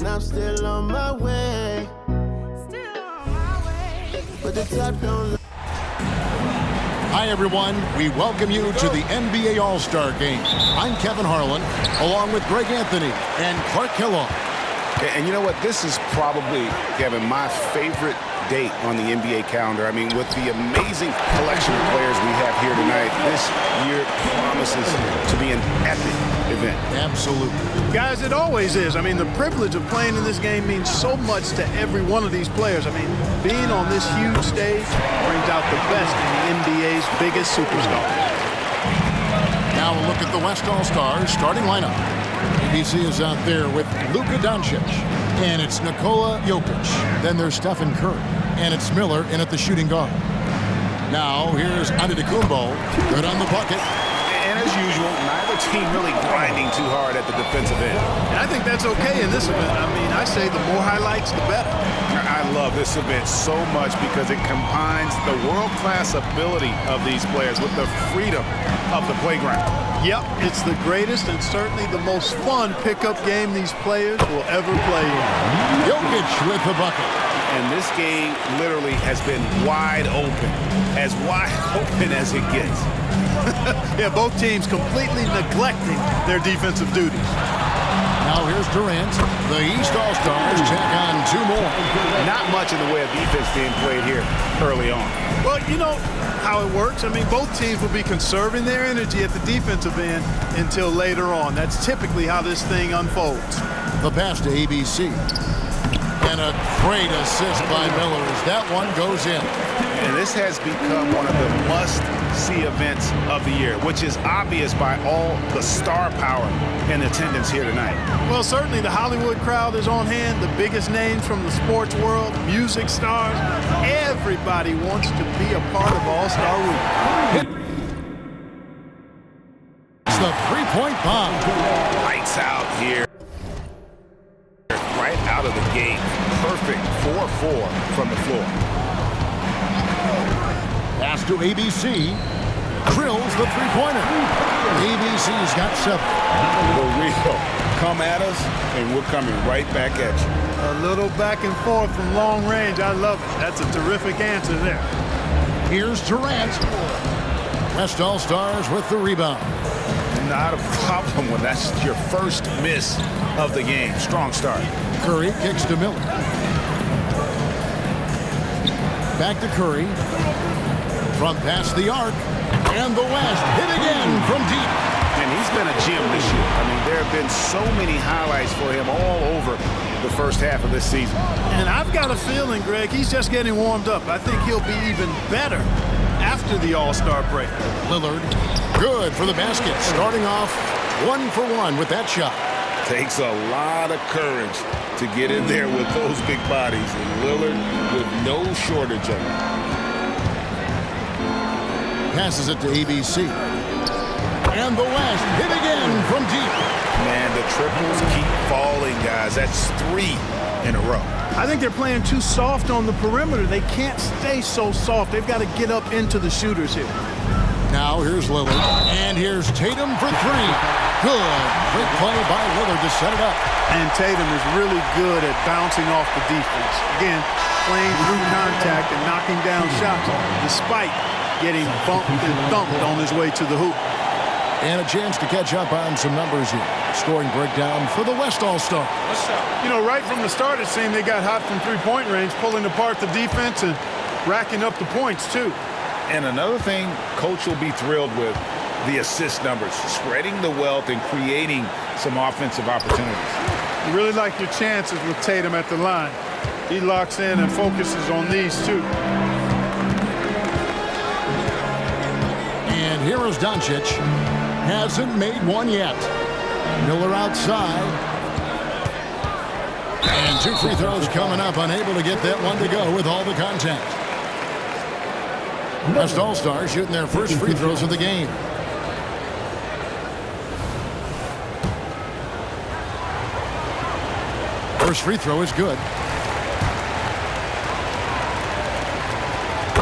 and I'm still on my way. But the top don't. Hi, everyone. We welcome you to the NBA All-Star Game. I'm Kevin Harlan, along with Greg Anthony and Clark Kellogg. And you know what? This is probably, Kevin, my favorite date on the NBA calendar. I mean, with the amazing collection of players we have here tonight, this year promises to be an epic event. Absolutely. Guys, it always is. I mean, the privilege of playing in this game means so much to every one of these players. I mean, being on this huge stage brings out the best in the NBA's biggest superstars. Now a look at the West All-Stars starting lineup. ABC is out there with Luka Doncic, and it's Nikola Jokic. Then there's Stephen Curry, and it's Miller in at the shooting guard. Now here's Antetokounmpo, good on the bucket. And as usual, neither team really grinding too hard at the defensive end. And I think that's okay in this event. I mean, I say the more highlights, the better. I love this event so much because it combines the world-class ability of these players with the freedom of the playground. Yep, it's the greatest and certainly the most fun pickup game these players will ever play in. Jokic with the bucket. And this game literally has been wide open as it gets. Yeah, both teams completely neglecting their defensive duties. Now here's Durant. The East All-Stars take on two more. Not much in the way of defense being played here early on. Well, you know how it works. I mean, both teams will be conserving their energy at the defensive end until later on. That's typically how this thing unfolds. The pass to ABC. And a great assist by Miller as that one goes in. And this has become one of the must-see events of the year, which is obvious by all the star power in attendance here tonight. Well, certainly the Hollywood crowd is on hand, the biggest names from the sports world, music stars. Everybody wants to be a part of All-Star Week. It's the three-point bomb. Lights out here. Right out of the gate. Perfect 4-4 from the floor. Pass to ABC. Drills the three-pointer. ABC's got 7. For real. Come at us, and we're coming right back at you. A little back and forth from long range. I love it. That's a terrific answer there. Here's Durant. West All-Stars with the rebound. Not a problem when that's your first miss of the game. Strong start. Curry kicks to Miller. Back to Curry. From past the arc. And the West hit again from deep. And he's been a gem this year. I mean, there have been so many highlights for him all over the first half of this season. And I've got a feeling, Greg, he's just getting warmed up. I think he'll be even better after the All-Star break. Lillard, good for the basket. Starting off 1 for 1 with that shot. Takes a lot of courage to get in there with those big bodies. And Lillard with no shortage of it. Passes it to ABC. And the West hit again from deep. Man, the triples keep falling, guys. That's 3 in a row. I think they're playing too soft on the perimeter. They can't stay so soft. They've got to get up into the shooters here. Now here's Lillard. And here's Tatum for 3. Good. Great play by Lillard to set it up. And Tatum is really good at bouncing off the defense. Again, playing through contact and knocking down shots despite getting bumped and thumped on his way to the hoop. And a chance to catch up on some numbers here. Scoring breakdown for the West All-Stars. You know, right from the start, it seemed they got hot from three-point range, pulling apart the defense and racking up the points, too. And another thing Coach will be thrilled with, the assist numbers, spreading the wealth and creating some offensive opportunities. You really like your chances with Tatum at the line. He locks in and focuses on these, too. And here is Doncic. Hasn't made one yet. Miller outside. And 2 free throws coming up. Unable to get that one to go with all the contact. West All-Stars shooting their first free throws of the game. First free throw is good.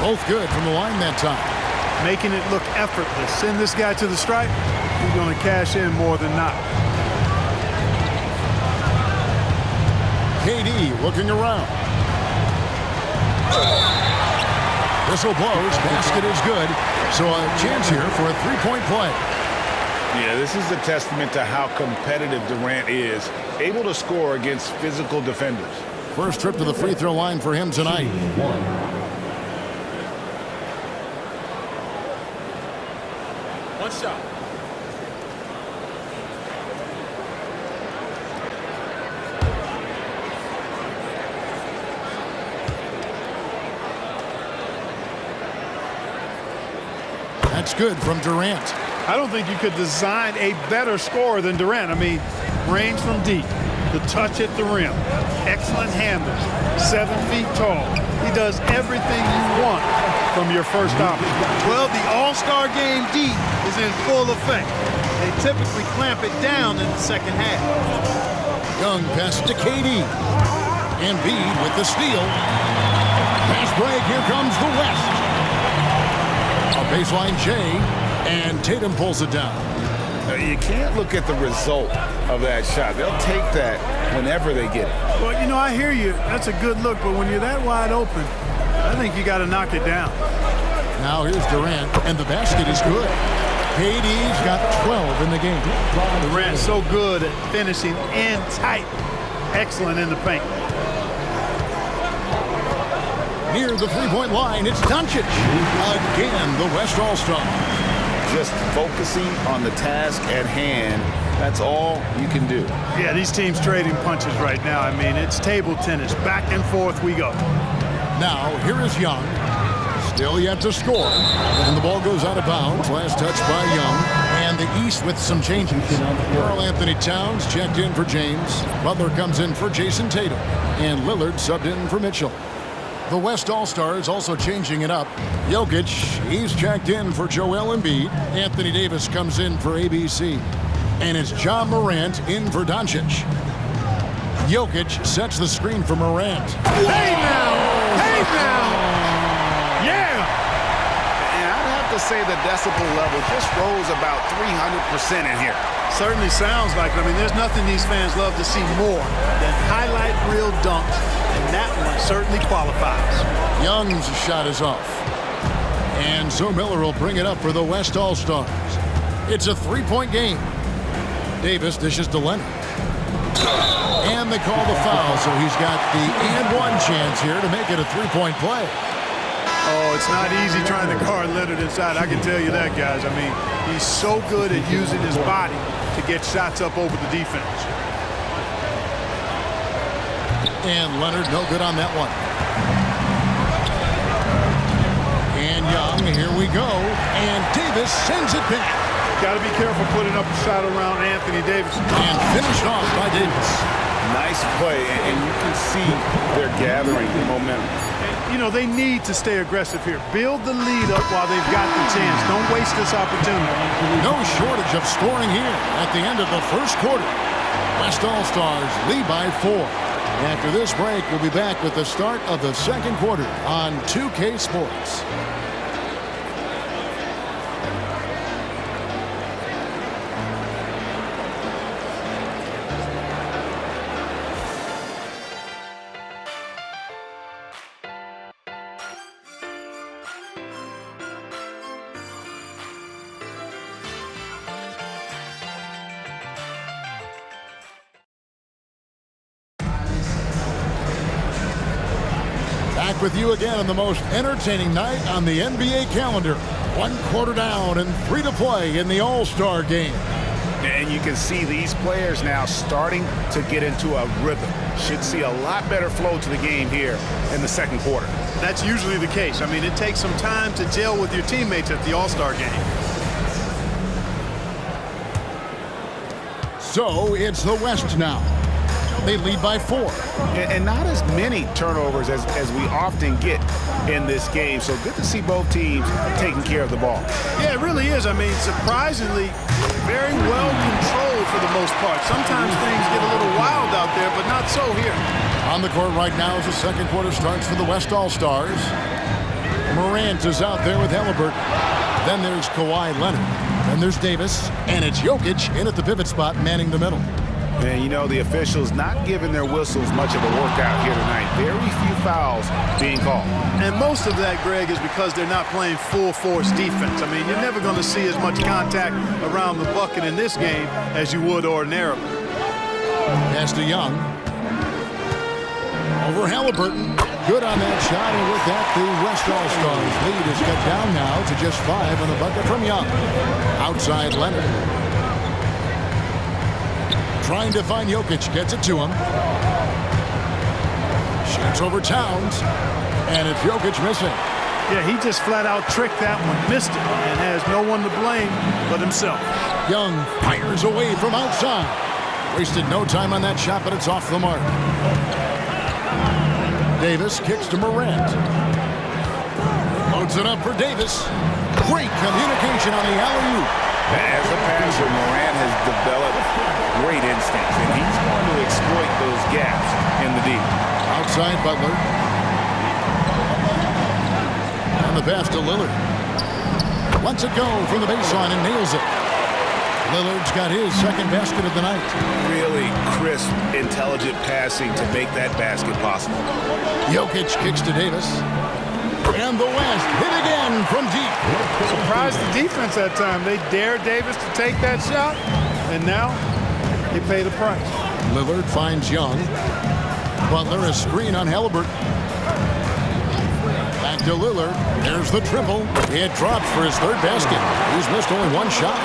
Both good from the line that time. Making it look effortless. Send this guy to the stripe. He's going to cash in more than not. KD looking around. Whistle blows. Basket is good. So a chance here for a three-point play. Yeah, this is a testament to how competitive Durant is, able to score against physical defenders. First trip to the free throw line for him tonight. One shot. That's good from Durant. I don't think you could design a better scorer than Durant. I mean, range from deep, the touch at the rim, excellent handles, 7 feet tall. He does everything you want from your first option. Well, the All-Star game deep is in full effect. They typically clamp it down in the second half. Young pass to KD. Embiid with the steal. Pass break. Here comes the West. A baseline J, and Tatum pulls it down. You can't look at the result of that shot. They'll take that whenever they get it. Well, you know, I hear you. That's a good look, but when you're that wide open, I think you got to knock it down. Now here's Durant, and the basket is good. KD's got 12 in the game. Durant's so good at finishing in tight. Excellent in the paint. Near the three-point line, it's Doncic. Again, the West All-Star. Just focusing on the task at hand, that's all you can do. Yeah, these teams trading punches right now. I mean, it's table tennis. Back and forth we go. Now, here is Young. Still yet to score. And the ball goes out of bounds. Last touch by Young. And the East with some changes. Karl Anthony Towns checked in for James. Butler comes in for Jason Tatum. And Lillard subbed in for Mitchell. The West All-Stars also changing it up. Jokic, he's checked in for Joel Embiid. Anthony Davis comes in for ABC. And it's John Morant in for Doncic. Jokic sets the screen for Morant. Hey now! Hey now! Yeah! And I'd have to say the decibel level just rose about 300% in here. Certainly sounds like it. I mean, there's nothing these fans love to see more than highlight reel dunks, and that one certainly qualifies. Young's shot is off. And so Miller will bring it up for the West All-Stars. It's a three-point game. Davis dishes to Leonard. And they call the foul, so he's got the and-one chance here to make it a three-point play. Oh, it's not easy trying to guard Leonard inside. I can tell you that, guys. I mean, he's so good at using his body to get shots up over the defense. And Leonard, no good on that one. And Young, here we go. And Davis sends it back. Got to be careful putting up a shot around Anthony Davis. And finished off by Davis. Nice play, and you can see they're gathering the momentum. You know, they need to stay aggressive here. Build the lead up while they've got the chance. Don't waste this opportunity. No shortage of scoring here at the end of the first quarter. West All-Stars lead by 4. After this break, we'll be back with the start of the second quarter on 2K Sports. Back with you again on the most entertaining night on the NBA calendar. 1 quarter down and 3 to play in the All-Star game. And you can see these players now starting to get into a rhythm. Should see a lot better flow to the game here in the second quarter. That's usually the case. I mean, it takes some time to gel with your teammates at the All-Star game. So it's the West now. They lead by 4. And not as many turnovers as we often get in this game. So good to see both teams taking care of the ball. Yeah, it really is. I mean, surprisingly, very well controlled for the most part. Sometimes things get a little wild out there, but not so here. On the court right now as the second quarter starts for the West All-Stars. Morant is out there with Halliburton. Then there's Kawhi Leonard. Then there's Davis. And it's Jokic in at the pivot spot, manning the middle. And, you know, the officials not giving their whistles much of a workout here tonight. Very few fouls being called. And most of that, Greg, is because they're not playing full-force defense. I mean, you're never going to see as much contact around the bucket in this game as you would ordinarily. Pass to Young. Over Halliburton. Good on that shot, and with that, the West All-Stars lead is cut down now to just 5 on the bucket from Young. Outside Leonard. Trying to find Jokic, gets it to him. Shoots over Towns, and it's Jokic missing. Yeah, he just flat out tricked that one, missed it, and has no one to blame but himself. Young fires away from outside. Wasted no time on that shot, but it's off the mark. Davis kicks to Morant. Loads it up for Davis. Great communication on the alley-oop. As a passer, Morant has developed great instincts, and he's going to exploit those gaps in the deep. Outside Butler. On the pass to Lillard. Lets it go from the baseline and nails it. Lillard's got his second basket of the night. Really crisp, intelligent passing to make that basket possible. Jokic kicks to Davis. And the West hit again from deep. Surprised the defense that time. They dared Davis to take that shot, and now they pay the price. Lillard finds Young. Butler a screen on Halliburton. Back to Lillard. There's the triple. It drops for his third basket. He's missed only one shot.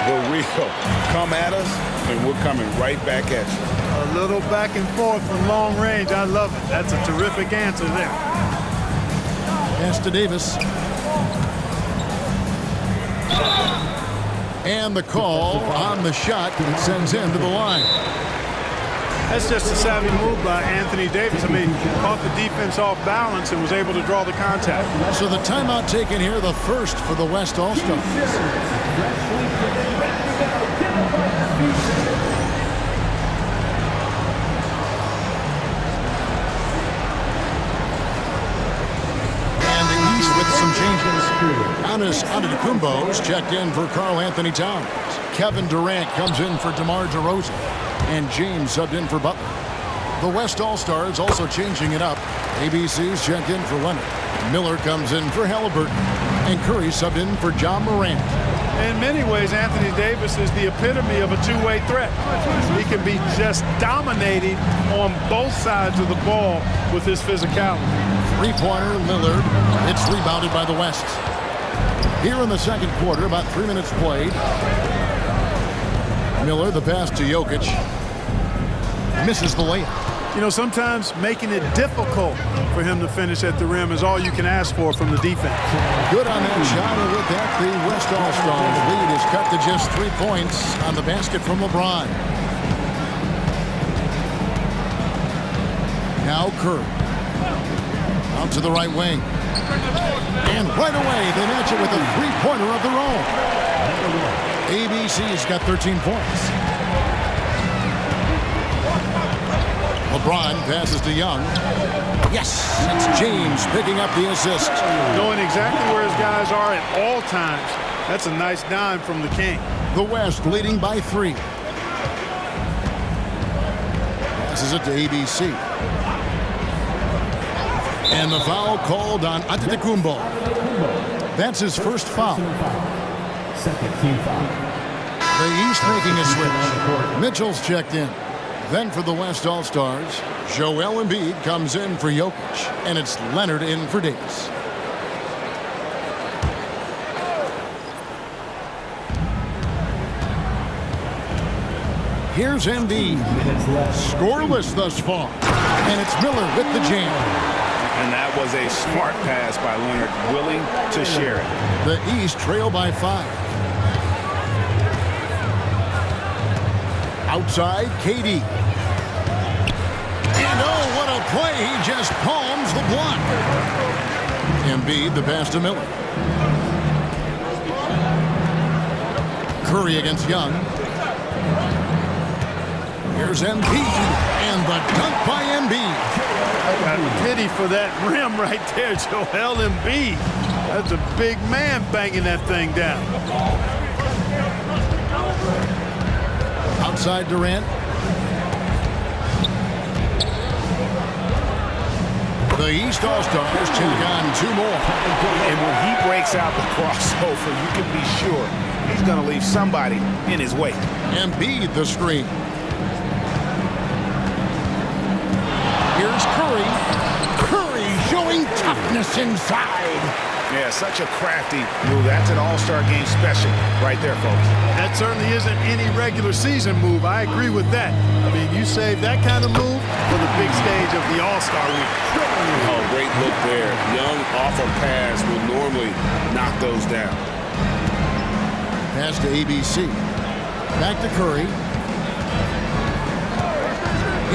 The real come at us, and we're coming right back at you. A little back and forth from long range. I love it. That's a terrific answer there. Pass to Davis. And the call on the shot that sends him to the line. That's just a savvy move by Anthony Davis. I mean, caught the defense off balance and was able to draw the contact. So the timeout taken here, the first for the West All-Stars. And the East with some changes. Giannis Antetokounmpo's checked in for Karl Anthony Towns. Kevin Durant comes in for DeMar DeRozan. And James subbed in for Butler. The West All-Stars also changing it up. ABC's checked in for Leonard. Miller comes in for Halliburton. And Curry subbed in for John Morant. In many ways, Anthony Davis is the epitome of a two-way threat. He can be just dominating on both sides of the ball with his physicality. Three-pointer, Lillard. It's rebounded by the West. Here in the second quarter, about 3 minutes played. Miller, the pass to Jokic. Misses the layup. You know, sometimes making it difficult for him to finish at the rim is all you can ask for from the defense. Good on that shot, and with that, the West All-Stars lead is cut to just 3 points on the basket from LeBron. Now Curry. Out to the right wing. And right away, they match it with a three-pointer of their own. ABC's got 13 points. LeBron passes to Young. Yes, it's James picking up the assist. Knowing exactly where his guys are at all times. That's a nice dime from the King. The West leading by 3. Passes it to ABC. And the foul called on Antetokounmpo. That's his first foul. Second team foul. The East making a switch. Mitchell's checked in. Then for the West All-Stars, Joel Embiid comes in for Jokic. And it's Leonard in for Davis. Here's Embiid. Scoreless thus far. And it's Miller with the jam. And that was a smart pass by Leonard, willing to share it. The East trail by 5. Outside, KD. And oh, what a play. He just palms the block. Embiid, the pass to Miller. Curry against Young. Here's Embiid. And the dunk by Embiid. Got pity for that rim right there, Joel Embiid. That's a big man banging that thing down. Outside Durant. The East All-Stars take on two more. And when he breaks out the crossover, you can be sure he's going to leave somebody in his way. Embiid the screen. Here's Curry. Curry showing toughness inside. Yeah, such a crafty move. That's an all-star game special right there, folks. That certainly isn't any regular season move. I agree with that. I mean, you save that kind of move for the big stage of the All-Star week. Oh, great look there. Young off a pass will normally knock those down. Pass to ABC. Back to Curry.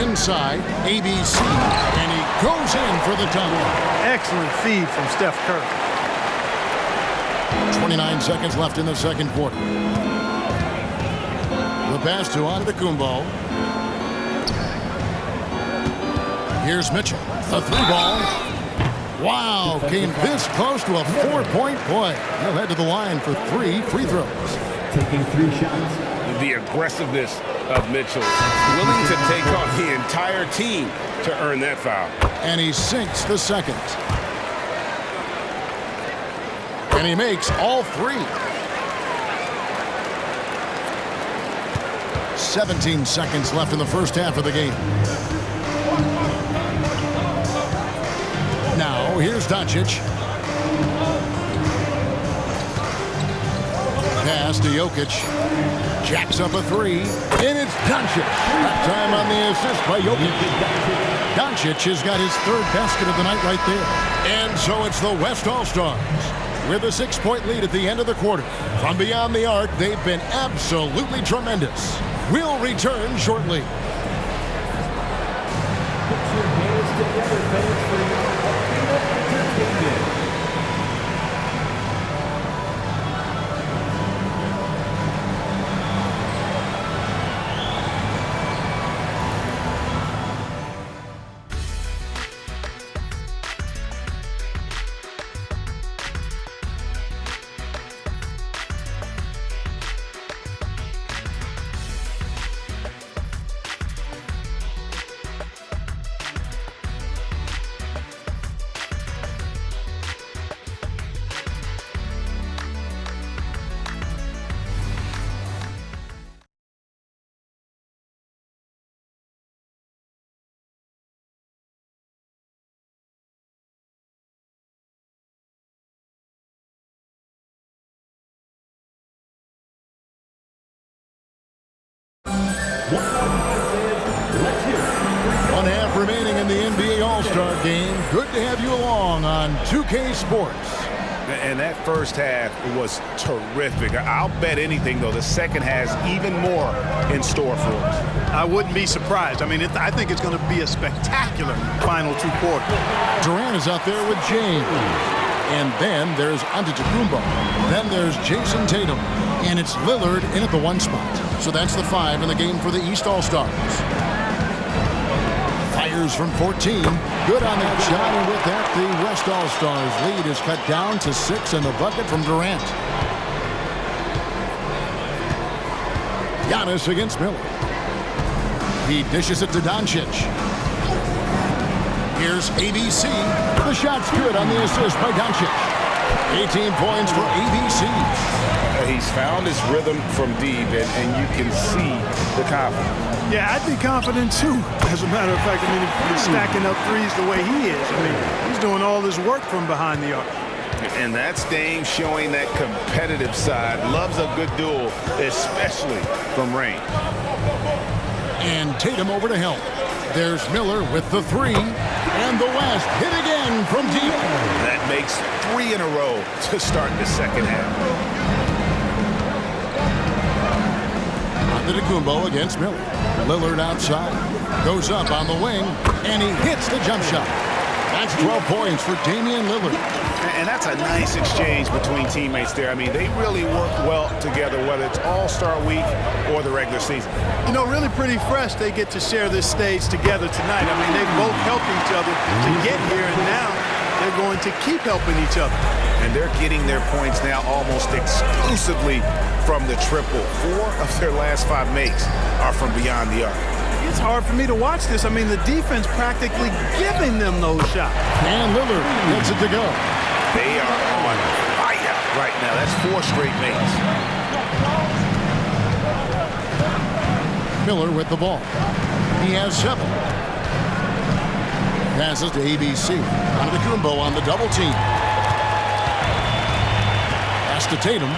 Inside, ABC. And he goes in for the dunk. Excellent feed from Steph Curry. 29 seconds left in the second quarter. The pass to Antetokounmpo. Here's Mitchell. The three ball. Wow, came this close to a 4-point play. He'll head to the line for 3 free throws. Taking 3 shots. The aggressiveness of Mitchell, willing to take on the entire team to earn that foul. And he sinks the second. And he makes all 3. 17 seconds left in the first half of the game. Now, here's Doncic. Pass to Jokic. Jacks up a 3. And it's Doncic. That time on the assist by Jokic. Doncic has got his 3rd basket of the night right there. And so it's the West All-Stars with a 6-point lead at the end of the quarter. From beyond the arc, they've been absolutely tremendous. We'll return shortly. Put your hands together, fans, for your entertainment. One half remaining in the NBA All-Star game. Good to have you along on 2K Sports. And that first half was terrific. I'll bet anything, though, the second has even more in store for us. I wouldn't be surprised. I mean, I think it's going to be a spectacular final 2 quarters. Durant is out there with James. And then there's Antetokounmpo. Then there's Jason Tatum. And it's Lillard in at the 1 spot. So that's the 5 in the game for the East All-Stars. Fires from 14. Good on that shot. And with that, the West All-Stars lead is cut down to 6 in the bucket from Durant. Giannis against Miller. He dishes it to Doncic. Here's ABC. The shot's good on the assist by Doncic. 18 points for ABC. He's found his rhythm from deep, and you can see the confidence. Yeah, I'd be confident, too. As a matter of fact, I mean, if he's stacking up threes the way he is, I mean, he's doing all his work from behind the arc. And that's Dame showing that competitive side. Loves a good duel, especially from range. And Tatum over to help. There's Miller with the 3. And the West hit again from deep. That makes 3 in a row to start the second half. Antetokounmpo against Miller. Lillard outside. Goes up on the wing. And he hits the jump shot. That's 12 points for Damian Lillard. And that's a nice exchange between teammates there. I mean, they really work well together, whether it's All-Star Week or the regular season. You know, really pretty fresh they get to share this stage together tonight. I mean, they both helped each other to get here, and now they're going to keep helping each other. And they're getting their points now almost exclusively from the triple. 4 of their last 5 makes are from beyond the arc. It's hard for me to watch this. I mean, the defense practically giving them those shots. And Lillard gets it to go. They are on fire right now. That's 4 straight makes. Miller with the ball. He has 7. Passes to ABC. Antetokounmpo on the double team. Pass to Tatum.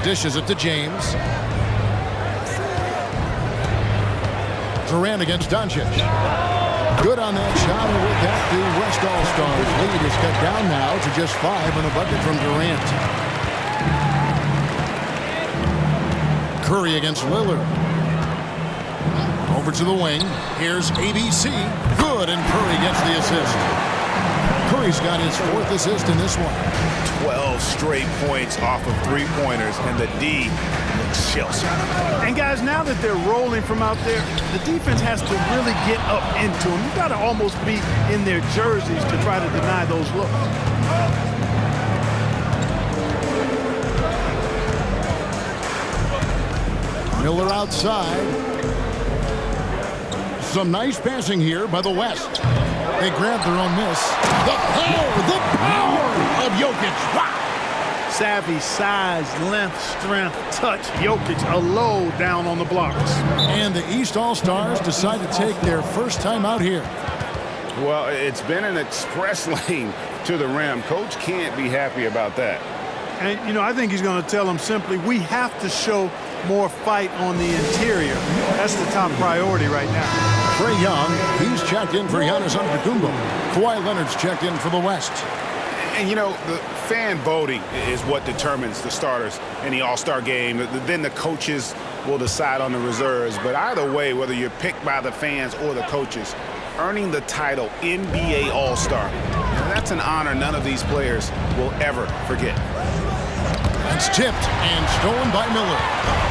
Dishes it to James. Durant against Doncic. Good on that shot, and with that, the West All-Stars lead is cut down now to just 5 and a bucket from Durant. Curry against Lillard. Over to the wing. Here's ABC. Good, and Curry gets the assist. Curry's got his 4th assist in this one. 12 straight points off of 3-pointers, and the D looks Chelsea. And guys, now that they're rolling from out there, the defense has to really get up into them. You've got to almost be in their jerseys to try to deny those looks. Miller outside. Some nice passing here by the West. They grab their own miss. The power of Jokic. Wow. Savvy, size, length, strength, touch. Jokic, a low down on the blocks. And the East All-Stars decide to take their first time out here. Well, it's been an express lane to the rim. Coach can't be happy about that. And, you know, I think he's going to tell them simply, we have to show more fight on the interior. That's the top priority right now. Trae Young, he's checked in for Giannis Antetokounmpo. Kawhi Leonard's checked in for the West. And, you know, the fan voting is what determines the starters in the All-Star game. Then the coaches will decide on the reserves. But either way, whether you're picked by the fans or the coaches, earning the title NBA All-Star, that's an honor none of these players will ever forget. It's tipped and stolen by Miller.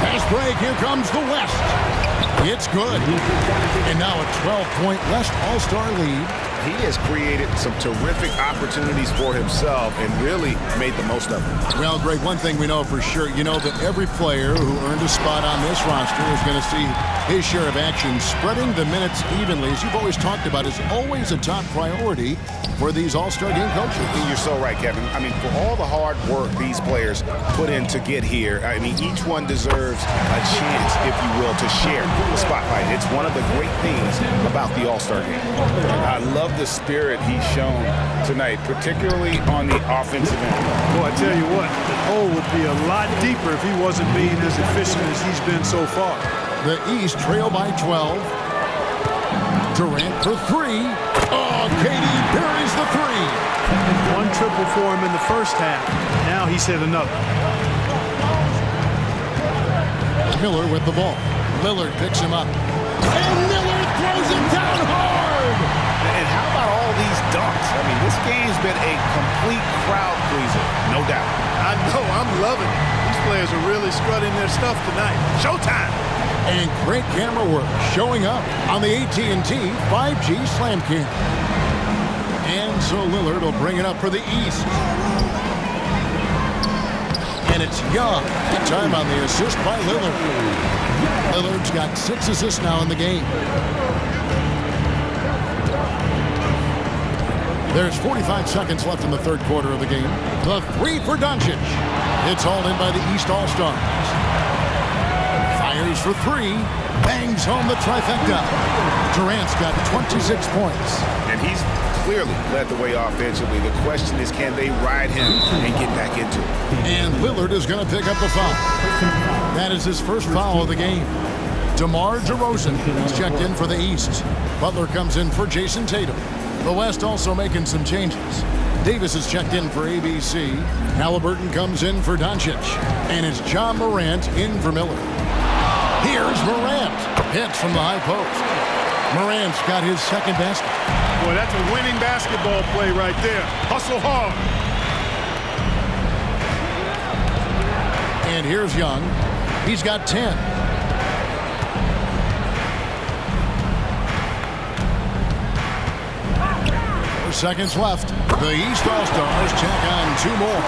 Pass break, here comes the West. It's good. And now a 12-point West All-Star lead. He has created some terrific opportunities for himself and really made the most of it. Well, Greg, one thing we know for sure, you know that every player who earned a spot on this roster is going to see his share of action. Spreading the minutes evenly, as you've always talked about, is always a top priority for these All-Star game coaches. And you're so right, Kevin. I mean, for all the hard work these players put in to get here, I mean, each one deserves a chance, if you will, to share the spotlight. It's one of the great things about the All-Star game. I love the spirit he's shown tonight, particularly on the offensive end. Well, I tell you what, the hole would be a lot deeper if he wasn't being as efficient as he's been so far. The East trail by 12. Durant for 3. Oh, KD buries the 3. 1 triple for him in the first half. Now he's hit another. Miller with the ball. Lillard picks him up. And Miller throws it down hard. And how about all these dunks? I mean, this game's been a complete crowd pleaser, no doubt. I know, I'm loving it. These players are really strutting their stuff tonight. Showtime! And great camera work showing up on the AT&T 5G Slam Cam. And so Lillard will bring it up for the East. And it's Young. That time on the assist by Lillard. Lillard's got 6 assists now in the game. There's 45 seconds left in the third quarter of the game. The 3 for Doncic. It's hauled in by the East All-Stars. Fires for 3. Bangs home the trifecta. Durant's got 26 points. And he's clearly led the way offensively. The question is, can they ride him and get back into it? And Lillard is going to pick up the foul. That is his first foul of the game. DeMar DeRozan is checked in for the East. Butler comes in for Jason Tatum. The West also making some changes. Davis is checked in for ABC. Halliburton comes in for Doncic. And it's John Morant in for Miller. Here's Morant. Hits from the high post. Morant's got his second basket. Boy, that's a winning basketball play right there. Hustle hard. And here's Young. He's got 10. seconds left. The East All-Stars check on 2 more.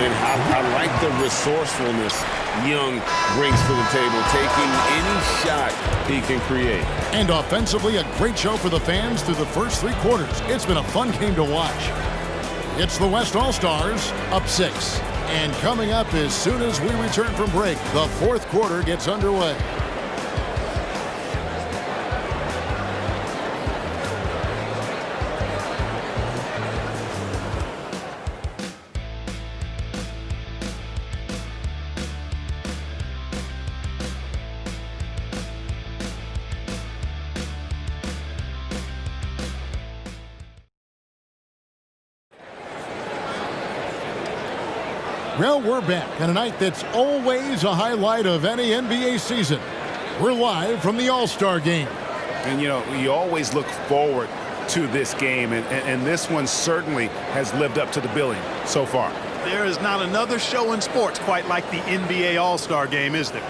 And I like the resourcefulness Young brings to the table, taking any shot he can create. And offensively, a great show for the fans through the first 3 quarters. It's been a fun game to watch. It's the West All-Stars up 6. And coming up as soon as we return from break, the 4th quarter gets underway. Well, we're back on a night that's always a highlight of any NBA season. We're live from the All-Star game. And, you know, you always look forward to this game, and this one certainly has lived up to the billing so far. There is not another show in sports quite like the NBA All-Star game, is there?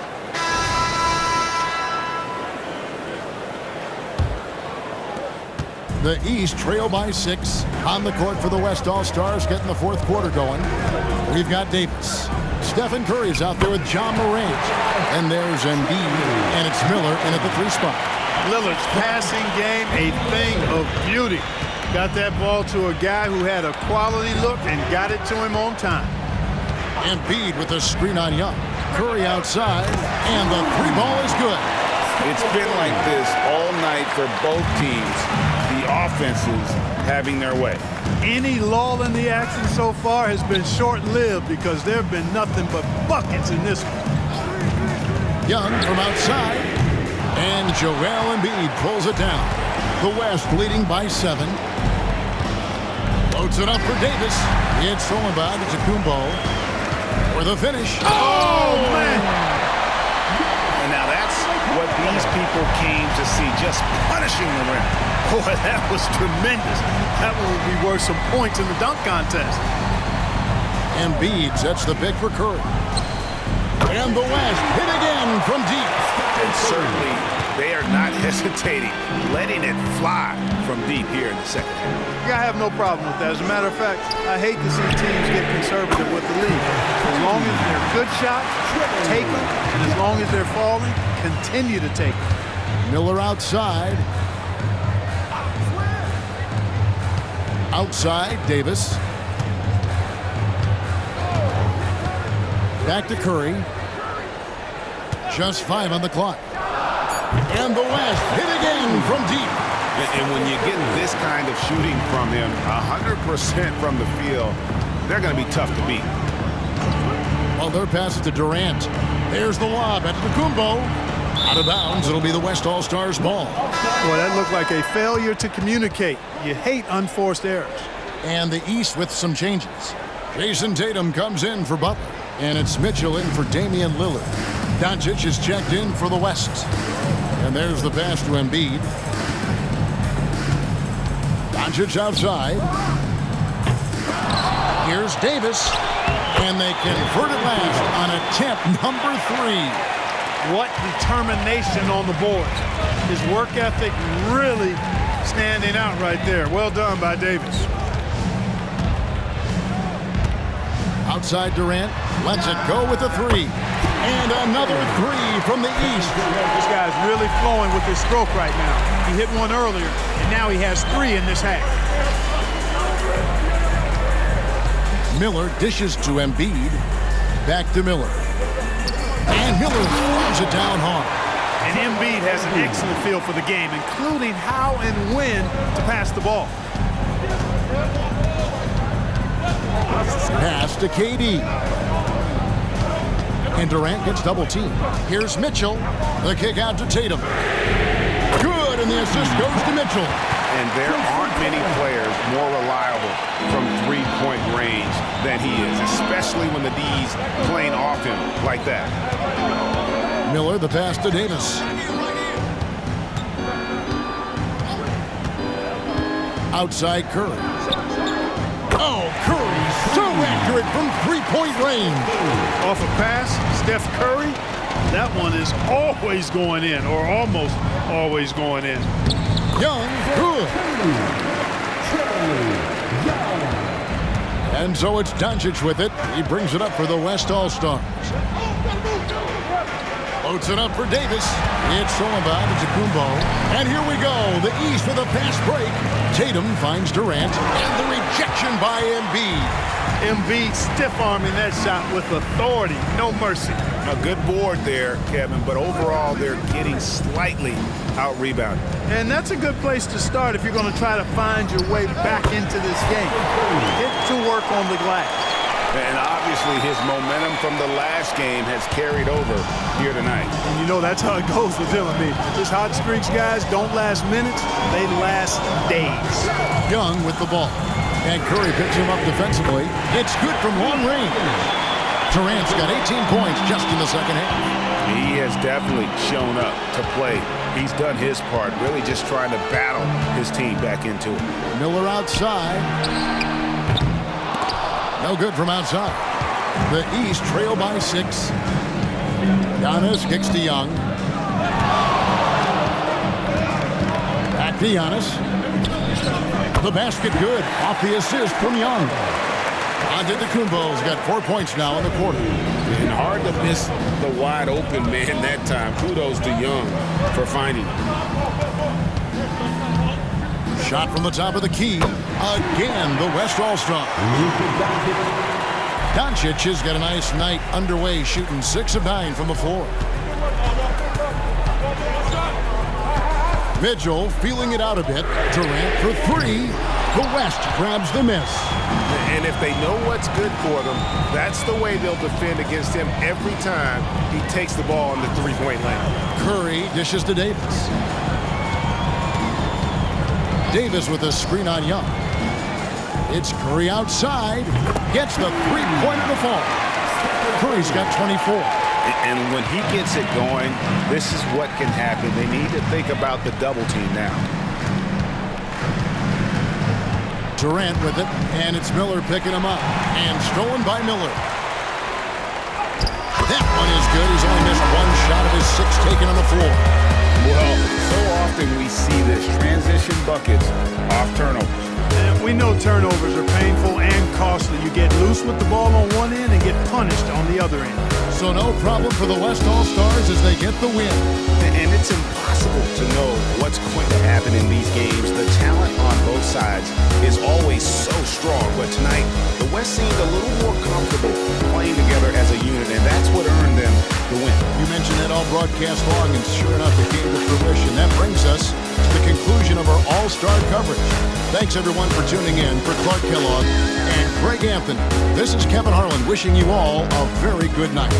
The East trail by 6 on the court for the West All-Stars, getting the 4th quarter going. We've got Davis. Stephen Curry's out there with John Morant. And there's Embiid, and it's Miller in at the 3 spot. Lillard's passing game, a thing of beauty. Got that ball to a guy who had a quality look and got it to him on time. Embiid with a screen on Young. Curry outside, and the 3 ball is good. It's been like this all night for both teams. The offenses having their way. Any lull in the action so far has been short-lived because there have been nothing but buckets in this one. Young from outside, and Joel Embiid pulls it down. The West leading by 7. Loads it up for Davis. It's stolen by Antetokounmpo for the finish. Oh, man! And now that's what these people came to see, just punishing the rim. Boy, that was tremendous. That one would be worth some points in the dunk contest. Embiid sets the pick for Curry. And the West hit again from deep. And certainly they are not hesitating, letting it fly from deep here in the second half. Yeah, I have no problem with that. As a matter of fact, I hate to see teams get conservative with the lead. As long as they're good shots, take them. And as long as they're falling, continue to take them. Miller outside. Outside, Davis. Back to Curry. Just 5 on the clock. And the West hit again from deep. And when you get this kind of shooting from him, 100% from the field, they're going to be tough to beat. Well, their pass it to Durant. There's the lob at Antetokounmpo. Out of bounds, it'll be the West All-Stars ball. Boy, that looked like a failure to communicate. You hate unforced errors. And the East with some changes. Jason Tatum comes in for Butler. And it's Mitchell in for Damian Lillard. Doncic is checked in for the West. And there's the pass to Embiid. Doncic outside. Here's Davis. And they convert it last on attempt number 3. What determination on the board. His work ethic really standing out right there. Well done by Davis. Outside Durant, lets it go with a 3. And another 3 from the East. This guy's really flowing with his stroke right now. He hit one earlier, and now he has 3 in this half. Miller dishes to Embiid. Back to Miller. And Miller throws it down hard. And Embiid has an excellent feel for the game, including how and when to pass the ball. Pass to KD. And Durant gets double teamed. Here's Mitchell. The kick out to Tatum. Good, and the assist goes to Mitchell. And there aren't many players more reliable from three-point range than he is, especially when the D's playing off him like that. Miller, the pass to Davis. Outside Curry. Oh, Curry, so accurate from three-point range. Off a pass, Steph Curry, that one is always going in, or almost always going in. Young, good. And so it's Doncic with it. He brings it up for the West All-Stars. Loads it up for Davis. It's stolen by Antetokounmpo. And here we go. The East with a fast break. Tatum finds Durant. And the rejection by Embiid. Embiid stiff-arming that shot with authority. No mercy. A good board there, Kevin, but overall they're getting slightly out-rebounded. And that's a good place to start if you're going to try to find your way back into this game. Get to work on the glass. And obviously his momentum from the last game has carried over here tonight. And you know that's how it goes with him. I mean, his hot streaks, guys, don't last minutes. They last days. Young with the ball. And Curry picks him up defensively. It's good from long range. Durant's got 18 points just in the second half. He has definitely shown up to play. He's done his part, really just trying to battle his team back into it. Miller outside. No good from outside. The East trail by 6. Giannis kicks to Young. Back to Giannis. The basket good. Off the assist from Young. Antetokounmpo's got 4 points now in the quarter. And hard to miss the wide open man that time. Kudos to Young for finding him. Shot from the top of the key. Again, the West All-Star. Doncic has got a nice night underway, shooting 6 of 9 from the floor. Mitchell feeling it out a bit. Durant for 3. The West grabs the miss. And if they know what's good for them, that's the way they'll defend against him every time he takes the ball in the three-point lane. Curry dishes to Davis. Davis with a screen on Young. It's Curry outside. Gets the three-pointer to fall. Curry's got 24. And when he gets it going, this is what can happen. They need to think about the double team now. Durant with it, and it's Miller picking him up. And stolen by Miller. That one is good. He's only missed 1 shot of his 6 taken on the floor. Well, so often we see this. Transition buckets off turnovers. And we know turnovers are painful and costly. You get loose with the ball on one end and get punished on the other end. So no problem for the West All-Stars as they get the win. And it's impossible to know what's going to happen in these games. The talent on both sides is always so strong. But tonight, the West seemed a little more comfortable playing together as a unit, and that's what earned them the win. You mentioned that all broadcast long, and sure enough, it came to fruition. That brings us to the conclusion of our All-Star coverage. Thanks, everyone, for tuning in. For Clark Kellogg and Greg Anthony, this is Kevin Harlan wishing you all a very good night.